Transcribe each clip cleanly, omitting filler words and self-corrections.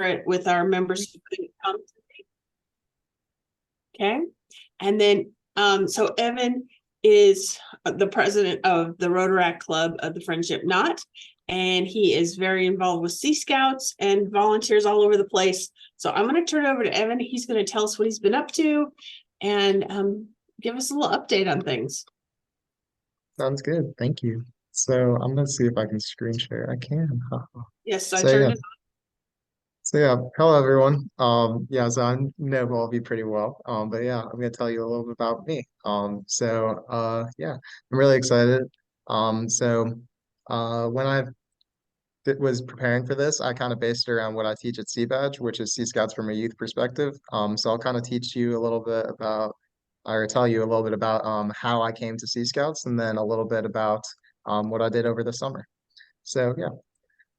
it with our members who couldn't come. Okay. And then, so Evan is the president of the Rotaract Club of the Friendship Knot, and he is very involved with Sea Scouts and volunteers all over the place. So I'm going to turn it over to Evan. He's going to tell us what he's been up to and give us a little update on things. Sounds good. Thank you. So I'm gonna see if I can screen share. I can. Yes, so I So yeah. turned it So yeah. Hello everyone. Yeah, so I know all of you pretty well. But yeah, I'm gonna tell you a little bit about me. Yeah, I'm really excited. When I was preparing for this, I kind of based it around what I teach at Sea Badge, which is Sea Scouts from a youth perspective. So I'll kind of teach you a little bit about, or tell you a little bit about how I came to Sea Scouts, and then a little bit about what I did over the summer. So yeah.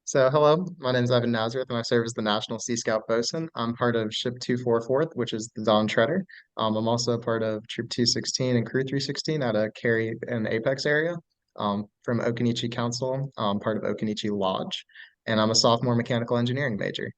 So hello, my name is Evan Nazareth, and I serve as the National Sea Scout Boatswain. I'm part of Ship 244th, which is the Dawn Treader. I'm also a part of Troop 216 and Crew 316 at a Cary and Apex area. From Okinichi Council, part of Okinichi Lodge, and I'm a sophomore mechanical engineering major.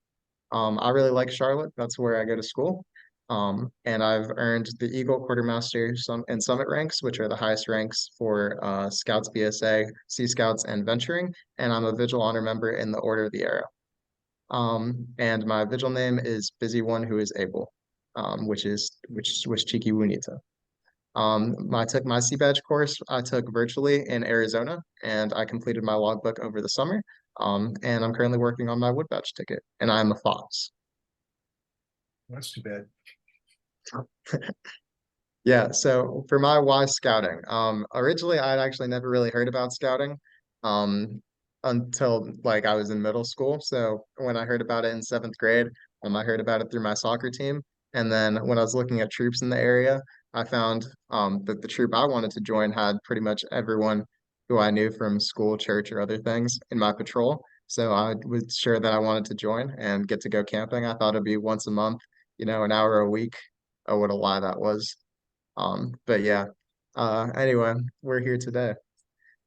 I really like Charlotte. That's where I go to school. And I've earned the Eagle Quartermaster and Summit ranks, which are the highest ranks for Scouts BSA, Sea Scouts, and Venturing. And I'm a Vigil Honor member in the Order of the Arrow. And my Vigil name is Busy One Who is Able, which was Chiki Wunita. I took my Sea Badge course I took virtually in Arizona, and I completed my logbook over the summer. And I'm currently working on my Wood Badge ticket, and I'm a Fox. That's too bad. Yeah, so for my why scouting, originally I'd actually never really heard about scouting, um, until like I was in middle school. So when I heard about it in seventh grade, I heard about it through my soccer team, and then when I was looking at troops in the area, I found that the troop I wanted to join had pretty much everyone who I knew from school, church, or other things in my patrol. So I was sure that I wanted to join and get to go camping. I thought it'd be once a month, an hour a week. Oh, what a lie that was. But yeah, anyway, we're here today.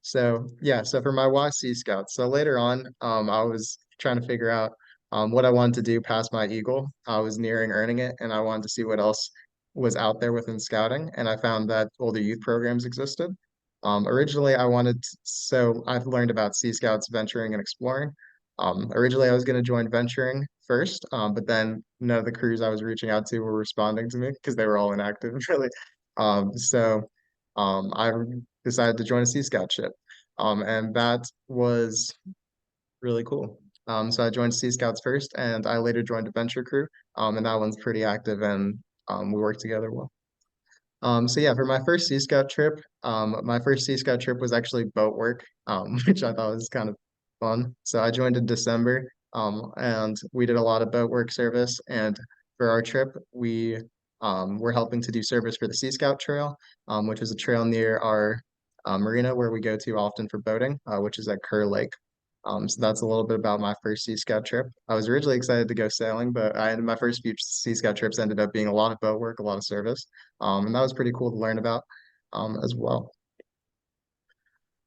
So yeah, so for my YC Scouts, so later on, I was trying to figure out what I wanted to do past my Eagle. I was nearing earning it, and I wanted to see what else was out there within scouting, and I found that older youth programs existed. Originally, so I've learned about Sea Scouts venturing and exploring. Originally, I was going to join venturing first, but then none of the crews I was reaching out to were responding to me because they were all inactive, really. I decided to join a Sea Scout ship. And that was really cool. So I joined Sea Scouts first, and I later joined a venture crew. And that one's pretty active, and we work together well. So yeah, for my first Sea Scout trip was actually boat work, which I thought was kind of fun. So I joined in December, and we did a lot of boat work service. And for our trip, we were helping to do service for the Sea Scout Trail, which is a trail near our marina where we go to often for boating, which is at Kerr Lake. So that's a little bit about my first Sea Scout trip. I was originally excited to go sailing, but my first few Sea Scout trips ended up being a lot of boat work, a lot of service, and that was pretty cool to learn about as well.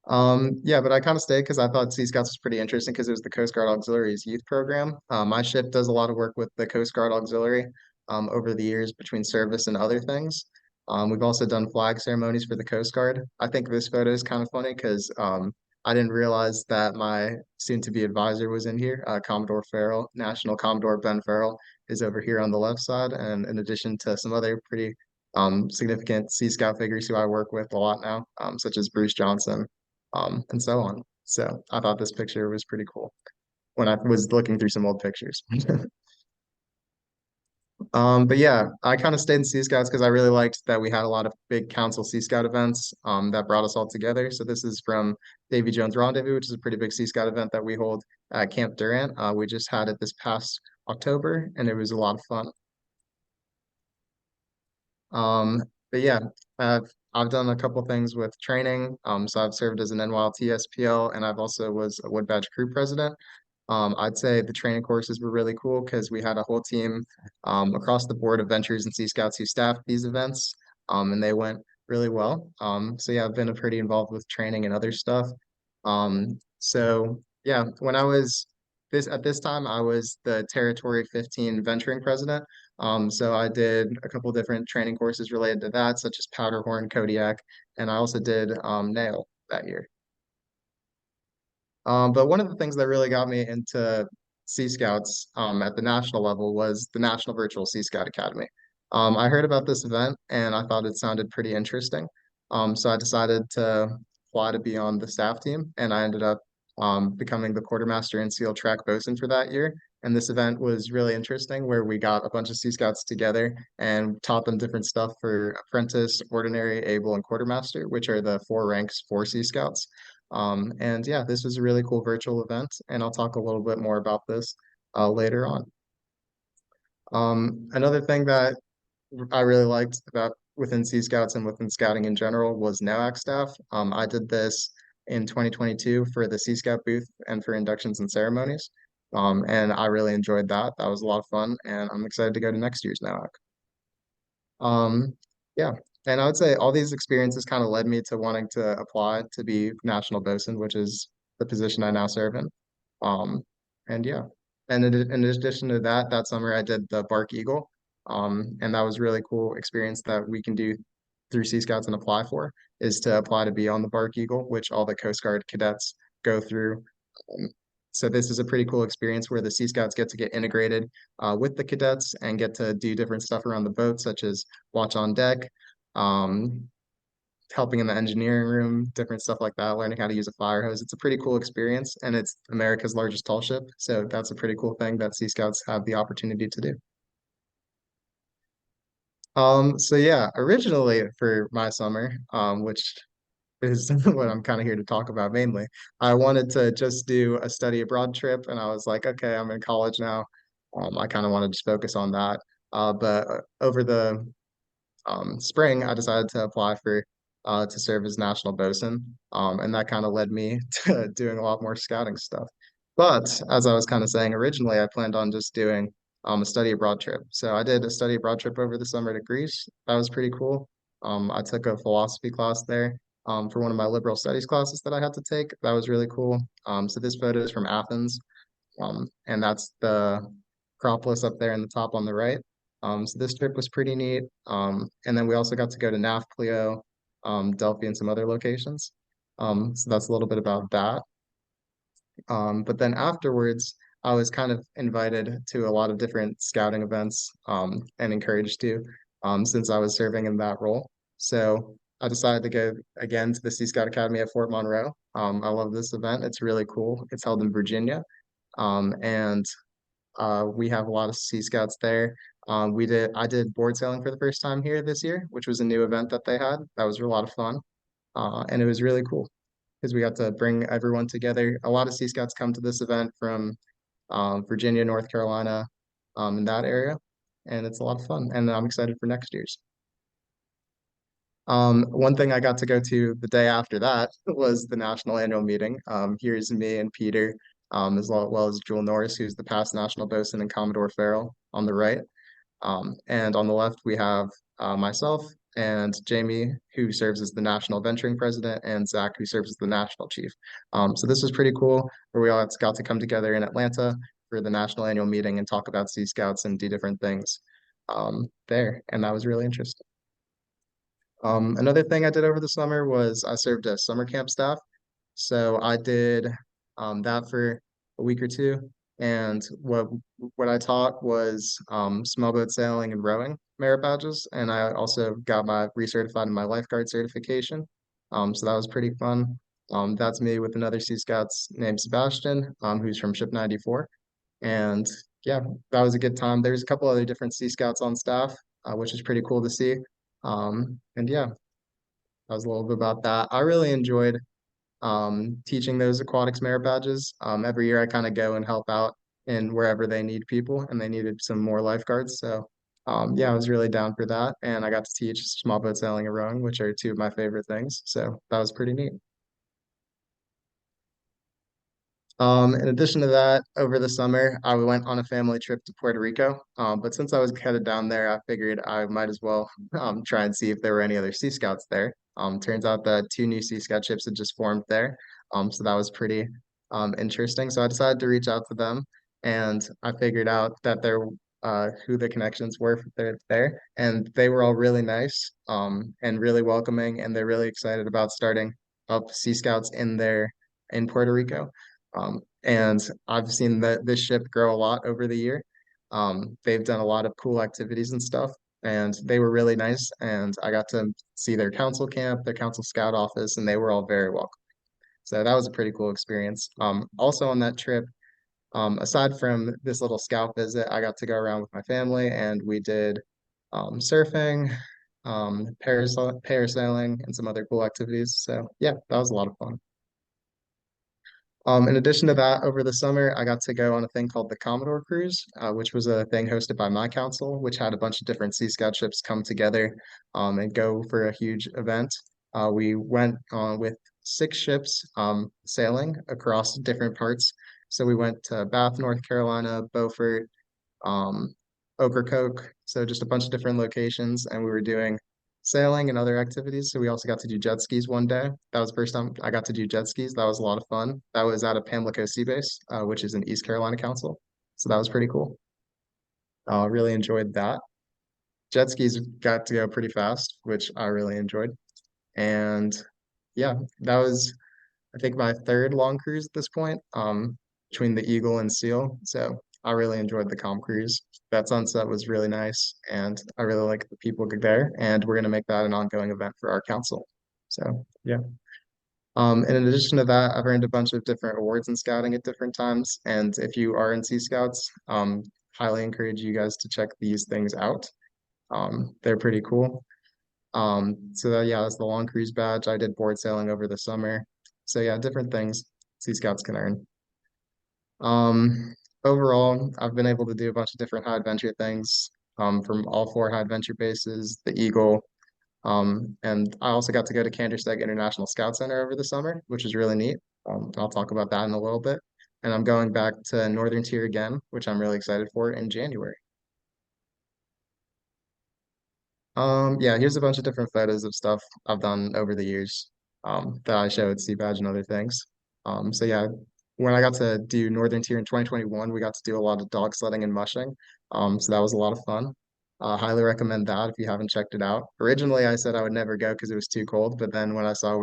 Yeah, but I kind of stayed because I thought Sea Scouts was pretty interesting because it was the Coast Guard Auxiliary's youth program. My ship does a lot of work with the Coast Guard Auxiliary over the years between service and other things. We've also done flag ceremonies for the Coast Guard. I think this photo is kind of funny because I didn't realize that my soon-to-be advisor was in here. Commodore Farrell, National Commodore Ben Farrell, is over here on the left side, and in addition to some other pretty significant Sea Scout figures who I work with a lot now, such as Bruce Johnson, and so on. So I thought this picture was pretty cool when I was looking through some old pictures. But yeah, I kind of stayed in Sea Scouts because I really liked that we had a lot of big council Sea Scout events that brought us all together. So this is from Davy Jones Rendezvous, which is a pretty big Sea Scout event that we hold at Camp Durant. We just had it this past October, and it was a lot of fun. Um, but yeah, I've done a couple things with training. So I've served as an NYLT SPL, and I've also was a Wood Badge crew president. I'd say the training courses were really cool because we had a whole team across the board of Ventures and Sea Scouts who staffed these events, and they went really well. So yeah, I've been pretty involved with training and other stuff. So yeah, when I was at this time I was the Territory 15 venturing president. So I did a couple different training courses related to that, such as Powderhorn, Kodiak, and I also did nail that year. But one of the things that really got me into Sea Scouts at the national level was the National Virtual Sea Scout Academy. I heard about this event and I thought it sounded pretty interesting. So I decided to apply to be on the staff team, and I ended up becoming the quartermaster and SEAL track bosun for that year. And this event was really interesting, where we got a bunch of Sea Scouts together and taught them different stuff for apprentice, ordinary, able, and quartermaster, which are the four ranks for Sea Scouts. And yeah, this was a really cool virtual event, and I'll talk a little bit more about this later on. Another thing that I really liked about within Sea Scouts and within scouting in general was NOAC staff. I did this in 2022 for the Sea Scout booth and for inductions and ceremonies. And I really enjoyed that. That was a lot of fun, and I'm excited to go to next year's NOAC. Yeah, and I would say all these experiences kind of led me to wanting to apply to be national bosun, which is the position I now serve in. Um, and yeah, and in addition to that, that summer I did the Bark Eagle, and that was really cool experience that we can do through Sea Scouts and apply for, is to apply to be on the Bark Eagle, which all the Coast Guard cadets go through. Um, so this is a pretty cool experience where the Sea Scouts get to get integrated with the cadets and get to do different stuff around the boat, such as watch on deck, um, helping in the engineering room, different stuff like that, learning how to use a fire hose. It's a pretty cool experience, and it's America's largest tall ship. So that's a pretty cool thing that Sea Scouts have the opportunity to do. So yeah, originally for my summer, which is what I'm kind of here to talk about mainly, I wanted to just do a study abroad trip, and I was like, okay, I'm in college now. I kind of want to just focus on that. But over the spring, I decided to apply for to serve as national bosun, and that kind of led me to doing a lot more scouting stuff. But as I was kind of saying originally, I planned on just doing a study abroad trip. So I did a study abroad trip over the summer to Greece. That was pretty cool. I took a philosophy class there for one of my liberal studies classes that I had to take. That was really cool. So this photo is from Athens, and that's the Acropolis up there in the top on the right. So this trip was pretty neat. And then we also got to go to Nafplio, Delphi, and some other locations. So that's a little bit about that. But then afterwards, I was kind of invited to a lot of different scouting events and encouraged to since I was serving in that role. So I decided to go again to the Sea Scout Academy at Fort Monroe. I love this event. It's really cool. It's held in Virginia. And we have a lot of Sea Scouts there. I did board sailing for the first time here this year, which was a new event that they had. That was a lot of fun. And it was really cool because we got to bring everyone together. A lot of Sea Scouts come to this event from Virginia, North Carolina, in that area. And it's a lot of fun. And I'm excited for next year's. One thing I got to go to the day after that was the national annual meeting. Here's me and Peter, as well as Jewel Norris, who's the past national bosun, and Commodore Farrell on the right. And on the left, we have myself and Jamie, who serves as the national venturing president, and Zach, who serves as the national chief. So this was pretty cool, where we all got to come together in Atlanta for the national annual meeting and talk about Sea Scouts and do different things there. And that was really interesting. Another thing I did over the summer was I served as summer camp staff. So I did that for a week or two. And what I taught was small boat sailing and rowing merit badges. And I also got my recertified in my lifeguard certification. So that was pretty fun. That's me with another Sea Scouts named Sebastian, who's from Ship 94. And yeah, that was a good time. There's a couple other different Sea Scouts on staff, which is pretty cool to see. And yeah, that was a little bit about that. I really enjoyed teaching those aquatics merit badges. Every year I kind of go and help out in wherever they need people, and they needed some more lifeguards. So yeah, I was really down for that. And I got to teach small boat sailing and rowing, which are two of my favorite things. So that was pretty neat. In addition to that, over the summer, I went on a family trip to Puerto Rico. But since I was headed down there, I figured I might as well try and see if there were any other Sea Scouts there. Turns out that two new Sea Scout ships had just formed there. So that was pretty interesting. So I decided to reach out to them, and I figured out that they're who the connections were there, and they were all really nice, and really welcoming, and they're really excited about starting up Sea Scouts in Puerto Rico. And I've seen that this ship grow a lot over the year. They've done a lot of cool activities and stuff, and they were really nice. And I got to see their council camp, their council scout office, and they were all very welcome. So that was a pretty cool experience. Also on that trip, aside from this little scout visit, I got to go around with my family and we did surfing, parasailing, and some other cool activities. So yeah, that was a lot of fun. In addition to that, over the summer, I got to go on a thing called the Commodore Cruise, which was a thing hosted by my council, which had a bunch of different Sea Scout ships come together and go for a huge event. We went with 6 ships sailing across different parts. So we went to Bath, North Carolina, Beaufort, um, Ocracoke, so just a bunch of different locations, and we were doing sailing and other activities. So we also got to do jet skis one day. That was the first time I got to do jet skis. That was a lot of fun. That was at a Pamlico Sea Base, which is in East Carolina Council. So that was pretty cool. Really enjoyed that. Jet skis got to go pretty fast, which I really enjoyed. And yeah, that was I think my third long cruise at this point, between the Eagle and Seal. So I really enjoyed the calm cruise. That sunset was really nice, and I really like the people there. And we're gonna make that an ongoing event for our council. So yeah. And in addition to that, I've earned a bunch of different awards in scouting at different times. And if you are in Sea Scouts, highly encourage you guys to check these things out. They're pretty cool. Yeah, that's the long cruise badge. I did board sailing over the summer. So yeah, different things Sea Scouts can earn. Overall, I've been able to do a bunch of different high adventure things from all 4 high adventure bases, the Eagle. And I also got to go to Kandersteg International Scout Center over the summer, which is really neat. I'll talk about that in a little bit. And I'm going back to Northern Tier again, which I'm really excited for in January. Yeah, here's a bunch of different photos of stuff I've done over the years that I show at Sea Badge and other things. So yeah, when I got to do Northern Tier in 2021, we got to do a lot of dog sledding and mushing. So that was a lot of fun. Highly recommend that if you haven't checked it out. Originally, I said I would never go because it was too cold, but then when I saw that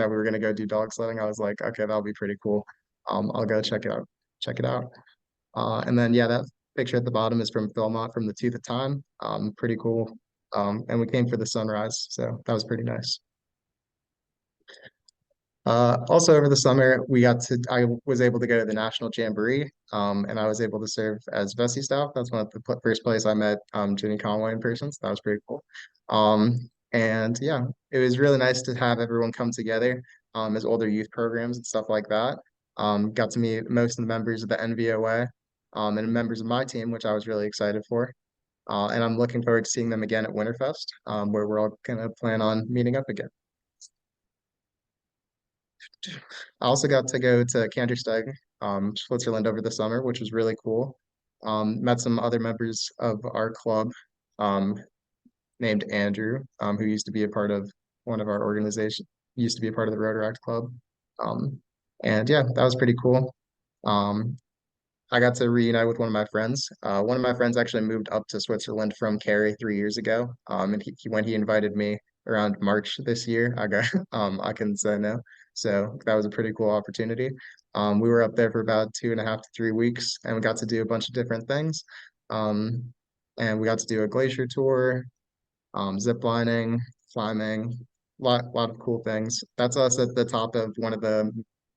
we were gonna go do dog sledding, I was like, okay, that'll be pretty cool. I'll go check it out. Check it out. And then yeah, that picture at the bottom is from Philmont from the Tooth of Time. Pretty cool. And we came for the sunrise, so that was pretty nice. Also over the summer, I was able to go to the National Jamboree, and I was able to serve as Vessi staff. That's one of the first place I met Jenny Conway in person, so that was pretty cool. And yeah, it was really nice to have everyone come together as older youth programs and stuff like that. Got to meet most of the members of the NVOA and members of my team, which I was really excited for. And I'm looking forward to seeing them again at Winterfest, where we're all gonna plan on meeting up again. I also got to go to Kandersteg, Switzerland over the summer, which was really cool. Met some other members of our club, um, named Andrew, who used to be a part of one of our organizations, used to be a part of the Rotaract Club. Um, and yeah, that was pretty cool. Um, I got to reunite with one of my friends. One of my friends actually moved up to Switzerland from Cary 3 years ago. And when he invited me around March this year, I couldn't say no. So that was a pretty cool opportunity. We were up there for about 2.5 to 3 weeks, and we got to do a bunch of different things. Um, and we got to do a glacier tour, zip lining, climbing, lot of cool things. That's us at the top of one of the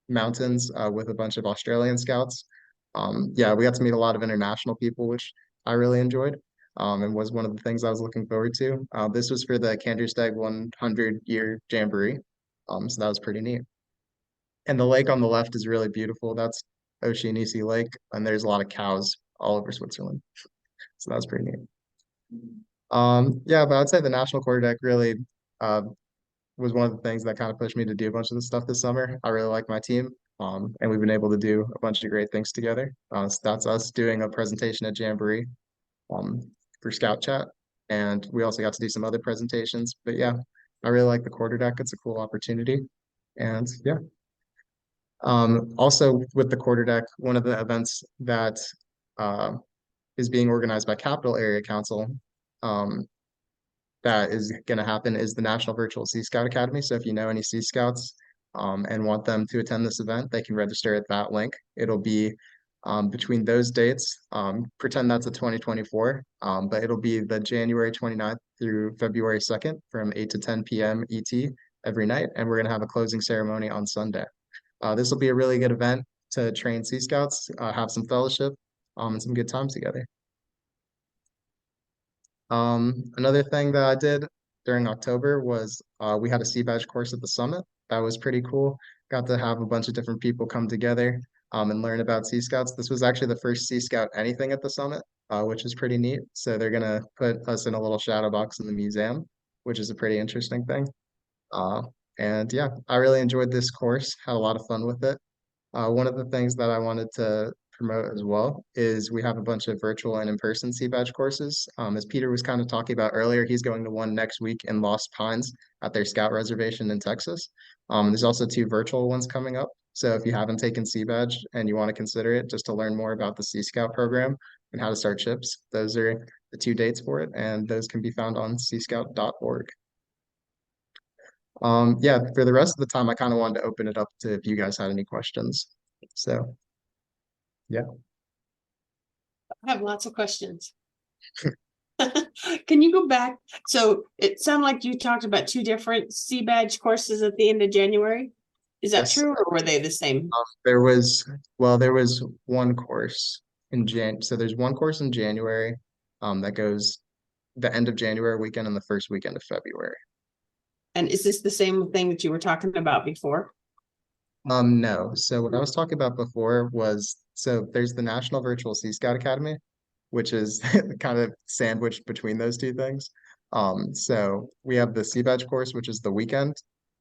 mountains with a bunch of Australian scouts. Yeah, we got to meet a lot of international people, which I really enjoyed, and was one of the things I was looking forward to. This was for the Kandersteg 100-year Jamboree, so that was pretty neat. And the lake on the left is really beautiful. That's Oceanissi Lake, and there's a lot of cows all over Switzerland, so that's pretty neat. Yeah, but I'd say the national quarterdeck really uh, was one of the things that kind of pushed me to do a bunch of this stuff this summer. I really like my team, and we've been able to do a bunch of great things together. So that's us doing a presentation at Jamboree um, for Scout Chat, and we also got to do some other presentations. But yeah, I really like the quarterdeck. It's a cool opportunity, and yeah. Also with the quarterdeck, one of the events that uh, is being organized by Capital Area Council that is going to happen is the National Virtual Sea Scout Academy. So if you know any Sea Scouts and want them to attend this event, they can register at that link. It'll be between those dates. Pretend that's a 2024, but it'll be the January 29th through February 2nd from 8 to 10 p.m. ET every night. And we're going to have a closing ceremony on Sunday. This will be a really good event to train Sea Scouts, have some fellowship, and some good time together. Another thing that I did during October was we had a sea badge course at the summit. That was pretty cool. Got to have a bunch of different people come together and learn about Sea Scouts. This was actually the first Sea Scout anything at the summit, which is pretty neat. So they're gonna put us in a little shadow box in the museum, which is a pretty interesting thing. Uh, and yeah, I really enjoyed this course, had a lot of fun with it. One of the things that I wanted to promote as well is we have a bunch of virtual and in-person sea badge courses. As Peter was kind of talking about earlier, he's going to one next week in Lost Pines at their Scout reservation in Texas. There's also 2 virtual ones coming up. So if you haven't taken Sea Badge and you want to consider it just to learn more about the Sea Scout program and how to start ships, those are the 2 dates for it, and those can be found on seascout.org. Yeah, for the rest of the time, I kind of wanted to open it up to if you guys had any questions. So, yeah. I have lots of questions. Can you go back? So it sounded like you talked about 2 different Sea Badge courses at the end of January. Is that Yes. true, or were they the same? There was, well, there was one course in so there's one course in January, that goes the end of January weekend and the first weekend of February. And is this the same thing that you were talking about before? No. So what I was talking about before was, so there's the National Virtual Sea Scout Academy, which is kind of sandwiched between those 2 things. So we have the Sea Badge course, which is the weekend,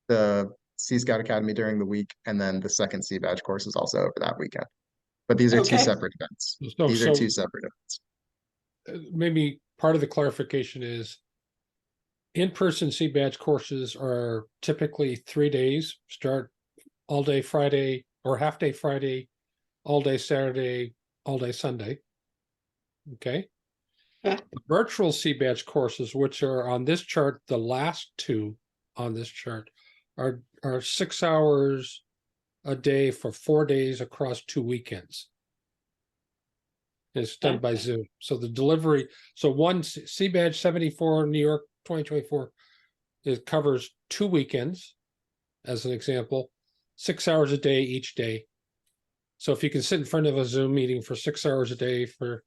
the Sea Scout Academy during the week, and then the second Sea Badge course is also over that weekend. But these are 2 Okay. separate events. So, These are 2 separate events. maybe part of the clarification is in-person Sea Badge courses are typically 3 days, start all day Friday or half day Friday, all day Saturday, all day Sunday. Okay. Yeah. The virtual Sea Badge courses, which are on this chart, the last 2 on this chart are 6 hours a day for 4 days across 2 weekends. It's done by Zoom. So the delivery, so one Sea Badge 74 New York 2024, it covers 2 weekends, as an example, 6 hours a day each day. So if you can sit in front of a Zoom meeting for 6 hours a day for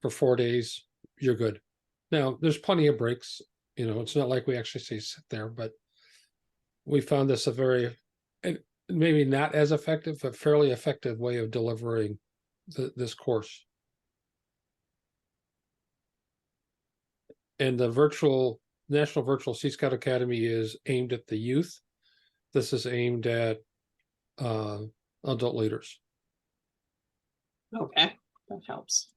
4 days, you're good. Now, there's plenty of breaks. You know, it's not like we actually say sit there, but we found this a very, maybe not as effective, but fairly effective way of delivering this course. And the National Virtual Sea Scout Academy is aimed at the youth. This is aimed at adult leaders. Okay, that helps.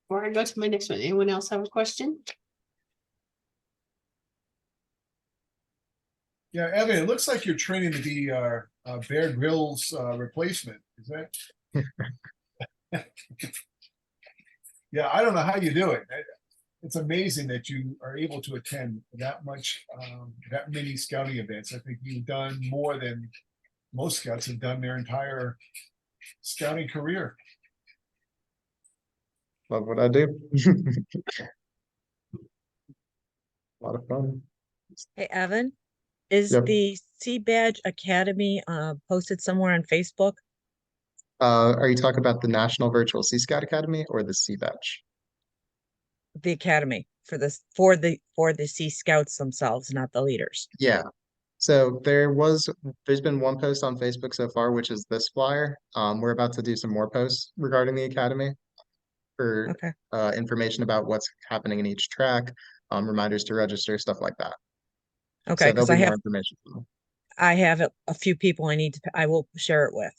Before I go to my next one, anyone else have a question? Yeah, Evan, it looks like you're training to be Bear Grylls replacement. Is that? Yeah, I don't know how you do it. It's amazing that you are able to attend that many scouting events. I think you've done more than most scouts have done their entire scouting career. Love what I do. A lot of fun. Hey, Evan, is Yep. the Sea Badge Academy posted somewhere on Facebook? Are you talking about the National Virtual Sea Scout Academy or the Sea Badge? The academy for the Sea Scouts themselves, not the leaders. Yeah. So there's been one post on Facebook so far, which is this flyer. We're about to do some more posts regarding the academy for Okay. information about what's happening in each track, reminders to register, stuff like that. Okay, So there'll because be more information. I have a few people I will share it with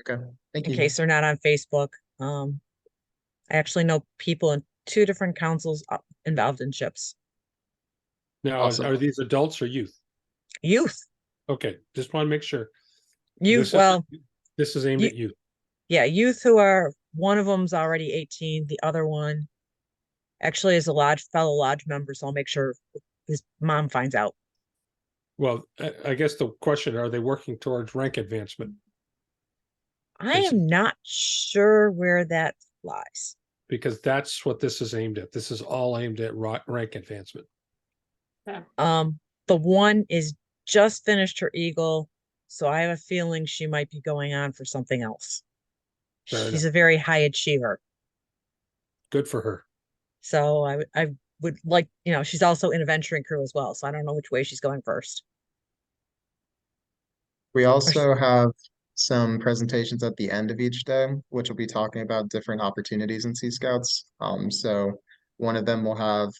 Okay, thank in you. case they're not on Facebook. I actually know people two different councils involved in ships. Now, Awesome. are these adults or youth? Youth, Okay, just want to make sure. youth, This is- well, This is aimed you- at youth. yeah, youth who are, one of them's already 18, the other one actually is a fellow lodge member, so I'll make sure his mom finds out. Well, I guess the question, are they working towards rank advancement? I It's- am not sure where that lies. Because that's what this is aimed at. This is all aimed at rank advancement. The one is just finished her Eagle, so I have a feeling she might be going on for something else. Fair She's enough. a very high achiever. Good for her. So I would like, she's also in a venturing crew as well. So I don't know which way she's going first. We also have some presentations at the end of each day, which will be talking about different opportunities in Sea Scouts. So one of them will have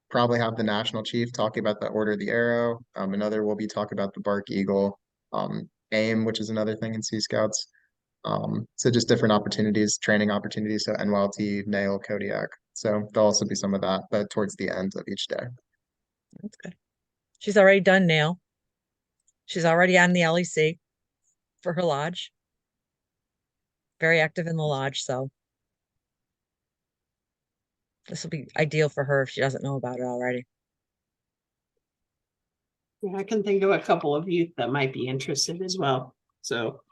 probably have the National Chief talking about the Order of the Arrow. Another will be talking about the Bark Eagle, AIM, which is another thing in Sea Scouts. So just different opportunities, training opportunities. So NYLT, NAIL, Kodiak. So there'll also be some of that, but towards the end of each day. That's good. She's already done nail. She's already on the LEC for her lodge. Very active in the lodge, so this will be ideal for her if she doesn't know about it already. Yeah, I can think of a couple of youth that might be interested as well. So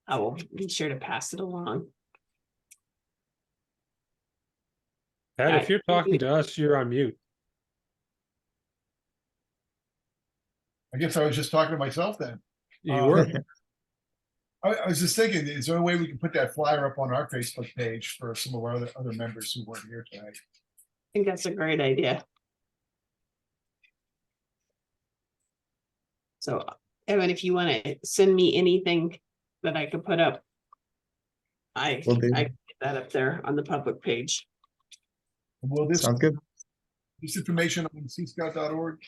I will be sure to pass it along. Pat, if I- you're talking to us, you're on mute. I guess I was just talking to myself then. You were. I was just thinking, is there a way we can put that flyer up on our Facebook page for some of our other members who weren't here tonight? I think that's a great idea. So, Evan, if you want to send me anything that I could put up, I Will do. can get that up there on the public page. And will this Sounds good. information on seascout.org?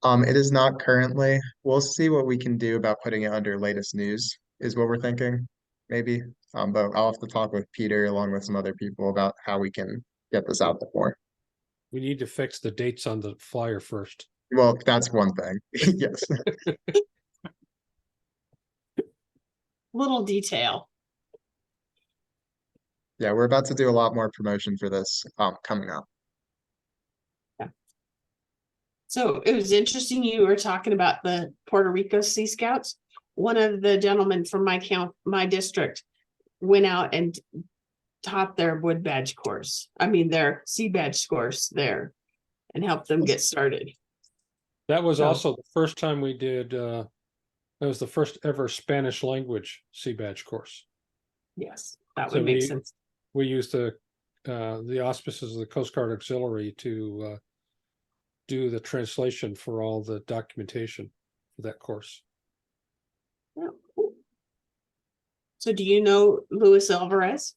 It is not currently. We'll see what we can do about putting it under latest news, is what we're thinking, maybe. But I'll have to talk with Peter along with some other people about how we can get this out there more. We need to fix the dates on the flyer first. Well, that's one thing. Yes. Little detail. Yeah, we're about to do a lot more promotion for this coming up. So it was interesting, you were talking about the Puerto Rico Sea Scouts. One of the gentlemen from my district went out and taught their wood badge course. I mean, their sea badge course there and helped them get started. That was So- also the first time we did, that was the first ever Spanish language sea badge course. Yes, that So would make we- sense. We used the auspices of the Coast Guard Auxiliary to do the translation for all the documentation for that course. Yeah, cool. So do you know Luis Alvarez?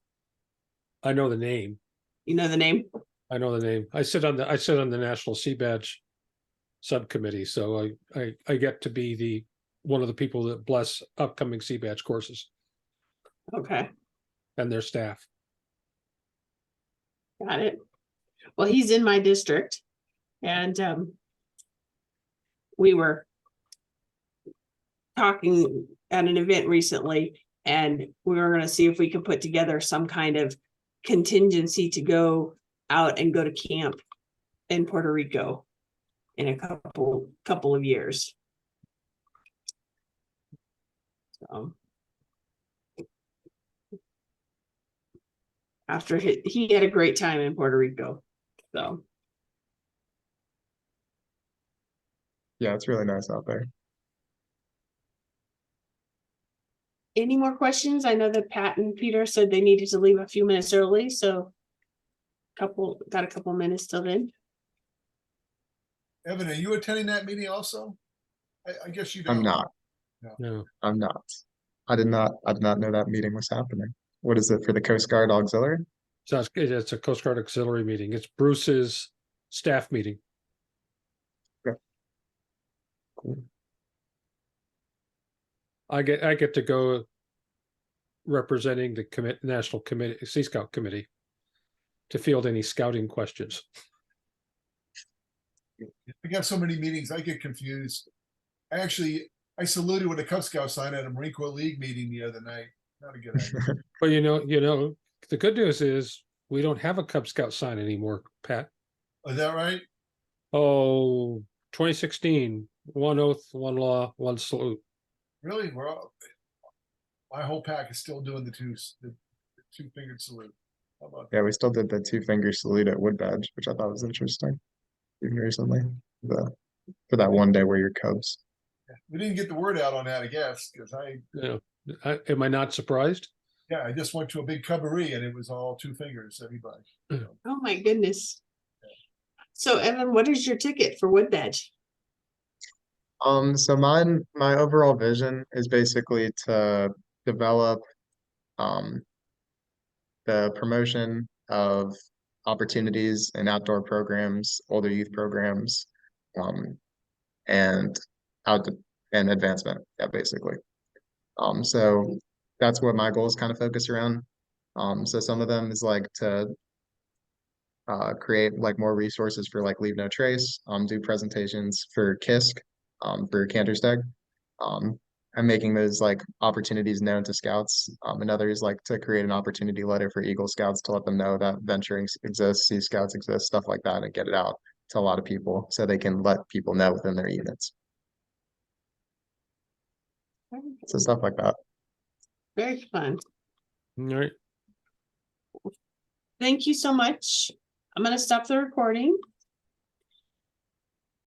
I know the name. You know the name? I know the name. I sit on the National Sea Badge subcommittee, so I get to be one of the people that bless upcoming sea badge courses Okay, and their staff. got it. Well, he's in my district and we were talking at an event recently and we were gonna see if we could put together some kind of contingency to go out and go to camp in Puerto Rico in a couple of years. So after he had a great time in Puerto Rico, so Yeah, it's really nice out there. any more questions? I know that Pat and Peter said they needed to leave a few minutes early, so got a couple minutes till then. Evan, are you attending that meeting also? I guess you don't. I'm not. No, I'm not. I did not know that meeting was happening. What is it for the Coast Guard Auxiliary? so it's a Coast Guard Auxiliary meeting. It's Bruce's staff meeting. Cool. I get to go representing the National Committee, Sea Scout Committee, to field any scouting questions. We have so many meetings, I get confused. I saluted with a Cub Scout sign at a Marine Corps League meeting the other night. Not a good idea. But the good news is we don't have a Cub Scout sign anymore, Pat. Is that right? Oh, 2016, one oath, one law, one salute. Really? My whole pack is still doing the two-fingered salute. How about Yeah, we still did the 2-finger salute at Wood Badge, which I thought was interesting. Even recently, for that one day where you're Cubs. that? We didn't get the word out on that, I guess, because Am I not surprised? I just went to a big cubbery and it was all 2 fingers, everybody. Oh, my goodness. So Evan, what is your ticket for Wood Badge? So my overall vision is basically to develop the promotion of opportunities in outdoor programs, older youth programs, and out and advancement, yeah, basically. So that's what my goals kind of focus around. So some of them is like to create like more resources for like Leave No Trace, do presentations for KISC, for Cantorsteg, and making those like opportunities known to scouts. Another is like to create an opportunity letter for Eagle Scouts to let them know that venturing exists, Sea Scouts exist, stuff like that, and get it out to a lot of people so they can let people know within their units. So stuff like that. Very fun. All right. Thank you so much. I'm going to stop the recording.